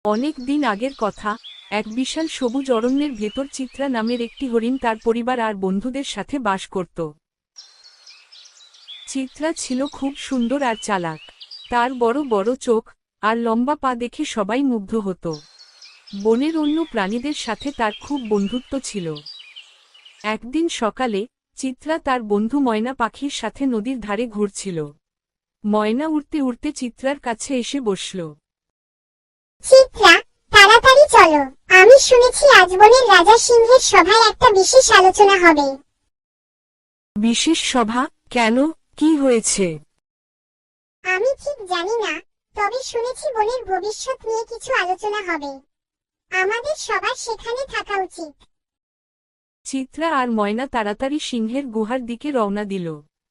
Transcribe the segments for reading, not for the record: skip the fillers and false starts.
অনেক দিন আগের কথা, এক বিশাল সবুজ অরণ্যের ভেতর চিত্রা নামের একটি হরিণ তার পরিবার আর বন্ধুদের সাথে বাস করত। চিত্রা ছিল খুব সুন্দর আর চালাক। তার বড় বড় চোখ আর লম্বা পা দেখে সবাই মুগ্ধ হতো। বনের অন্য প্রাণীদের সাথে তার খুব বন্ধুত্ব ছিল। একদিন সকালে চিত্রা তার বন্ধু ময়না পাখির সাথে নদীর ধারে ঘুরছিল। ময়না উড়তে উড়তে চিত্রার কাছে এসে বসল। চিত্রা, তাড়াতাড়ি চলো। আমি শুনেছি আজ বনের রাজা সিংহের সভায় একটা বিশেষ আলোচনা হবে। বিশেষ সভা? কেন, কি হয়েছে? আমি ঠিক জানি না, তবে শুনেছি বনের ভবিষ্যৎ নিয়ে কিছু আলোচনা হবে। আমাদের সবার সেখানে থাকা উচিত। চিত্রা আর ময়না তাড়াতাড়ি সিংহের গুহার দিকে রওনা দিল।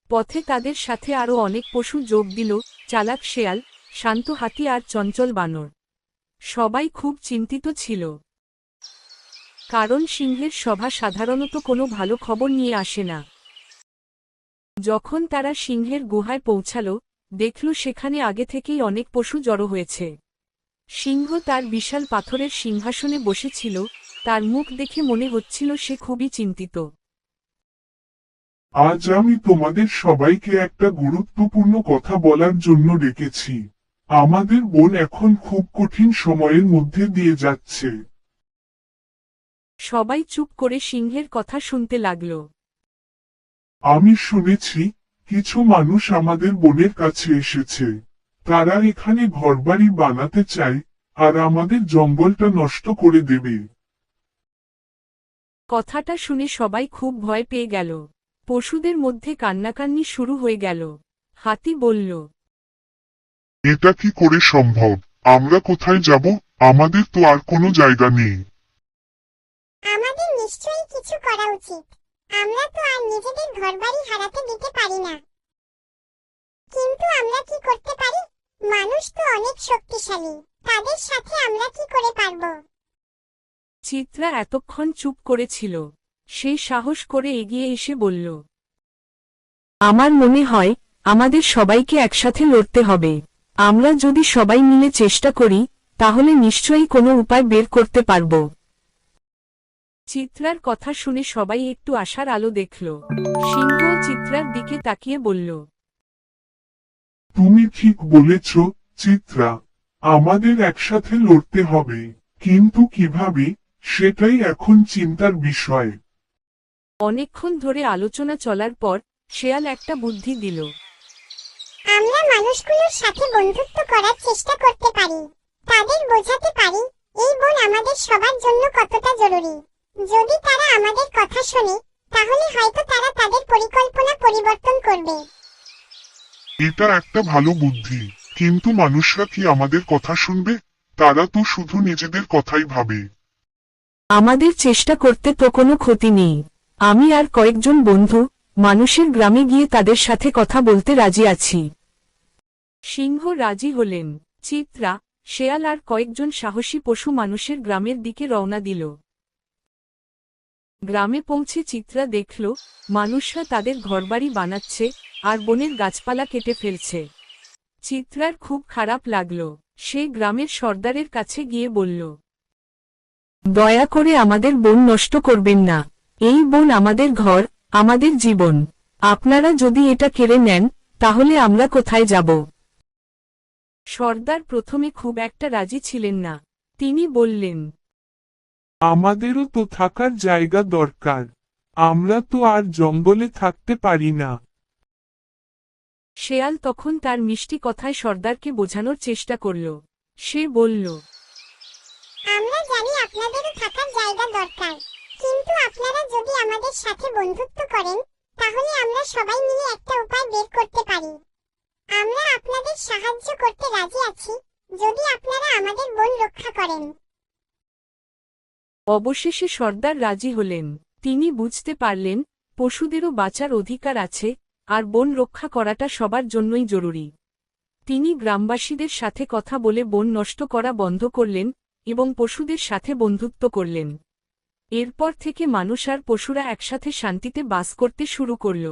পথে তাদের সাথে আরও অনেক পশু যোগ দিল, চালাক শেয়াল, শান্ত হাতি আর চঞ্চল বানর। সবাই খুব চিন্তিত ছিল, কারণ সিংহের সভা সাধারণত কোনো ভালো খবর নিয়ে আসে না। যখন তারা সিংহের গুহায় পৌঁছাল, দেখল সেখানে আগে থেকেই অনেক পশু জড়ো হয়েছে। সিংহ তার বিশাল পাথরের সিংহাসনে বসেছিল, তার মুখ দেখে মনে হচ্ছিল সে খুবই চিন্তিত। আজ আমি তোমাদের সবাইকে একটা গুরুত্বপূর্ণ কথা বলার জন্য ডেকেছি। আমাদের বন এখন খুব কঠিন সময়ের মধ্যে দিয়ে যাচ্ছে। সবাই চুপ করে সিংহের কথা শুনতে লাগল। আমি শুনেছি কিছু মানুষ আমাদের বনের কাছে এসেছে। তারা এখানে ঘরবাড়ি বানাতে চায় আর আমাদের জঙ্গলটা নষ্ট করে দেবে। কথাটা শুনে সবাই খুব ভয় পেয়ে গেল। পশুদের মধ্যে কান্নাকান্নি শুরু হয়ে গেল। হাতি বলল, এটা কি করে সম্ভব? আমরা কোথায় যাব? আমাদের তো আর কোনো জায়গা নেই। আমাদের নিশ্চয়ই কিছু করা উচিত। আমরা তো আর নিজেদের ঘরবাড়ি হারাতে দিতে পারি না। কিন্তু আমরা কি করতে পারি? মানুষ তো অনেক শক্তিশালী, তাদের সাথে আমরা কি করে পারব? চিত্রা এতক্ষণ চুপ করেছিল। সে সাহস করে এগিয়ে এসে বলল, আমার মনে হয় আমাদের সবাইকে একসাথে লড়তে হবে। আমরা যদি সবাই মিলে চেষ্টা করি, তাহলে নিশ্চয়ই কোনো উপায় বের করতে পারব। চিত্রার কথা শুনে সবাই একটু আশার আলো দেখল। সিংহ চিত্রার দিকে তাকিয়ে বলল, তুমি ঠিক বলেছ, চিত্রা। আমাদের একসাথে লড়তে হবে, কিন্তু কিভাবে, সেটাই এখন চিন্তার বিষয়। অনেকক্ষণ ধরে আলোচনা চলার পর শেয়াল একটা বুদ্ধি দিল। আমরা মানুষগুলোর সাথে বন্ধুত্ব করার চেষ্টা করতে পারি। তাদের বোঝাতে পারি এই বন আমাদের সবার জন্য কতটা জরুরি। যদি তারা আমাদের কথা শোনে, তাহলে হয়তো তারা তাদের পরিকল্পনা পরিবর্তন করবে। এটা একটা ভালো বুদ্ধি, কিন্তু মানুষরা কি আমাদের কথা শুনবে? তারা তো শুধু নিজেদের কথাই ভাবে। আমাদের চেষ্টা করতে তো কোনো ক্ষতি নেই। আমি আর কয়েকজন বন্ধু মানুষের গ্রামে গিয়ে তাদের সাথে কথা বলতে রাজি আছি। সিংহ রাজি হলেন। চিত্রা, শেয়াল আর কয়েকজন সাহসী পশু মানুষের গ্রামের দিকে রওনা দিল। গ্রামে পৌঁছে চিত্রা দেখল মানুষরা তাদের ঘরবাড়ি বানাচ্ছে আর বনের গাছপালা কেটে ফেলছে। চিত্রার খুব খারাপ লাগল। সে গ্রামের সর্দারের কাছে গিয়ে বলল, দয়া করে আমাদের বন নষ্ট করবেন না। এই বন আমাদের ঘর, আমাদের জীবন। আপনারা যদি এটা কেড়ে নেন, তাহলে আমরা কোথায় যাব? সর্দার প্রথমে খুব একটা রাজি ছিলেন না। তিনি বললেন, আমাদেরও তো থাকার জায়গা দরকার। আমরা তো আর জঙ্গলে থাকতে পারি না। শেয়াল তখন তার মিষ্টি কথায় সর্দারকে বোঝানোর চেষ্টা করল। সে বলল, আমরা জানি আপনাদেরও থাকার জায়গা দরকার, কিন্তু আপনারা যদি আমাদের সাথে বন্ধুত্ব করেন, তাহলে আমরা সবাই মিলে একটা উপায় বের করতে পারি। আমরা আপনাদের সাহায্য করতে রাজি আছি, যদি আপনারা আমাদের বন রক্ষা করেন। অবশেষে সর্দার রাজি হলেন। তিনি বুঝতে পারলেন পশুদেরও বাঁচার অধিকার আছে, আর বন রক্ষা করাটা সবার জন্যই জরুরি। তিনি গ্রামবাসীদের সাথে কথা বলে বন নষ্ট করা বন্ধ করলেন এবং পশুদের সাথে বন্ধুত্ব করলেন। এরপর থেকে মানুষ আর পশুরা একসাথে শান্তিতে বাস করতে শুরু করল।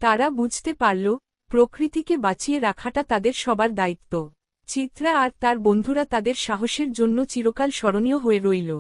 তারা বুঝতে পারল প্রকৃতিকে বাঁচিয়ে রাখাটা তাদের সবার দায়িত্ব। চিত্রা আর তার বন্ধুরা তাদের সাহসের জন্য চিরকাল স্মরণীয় হয়ে রইল।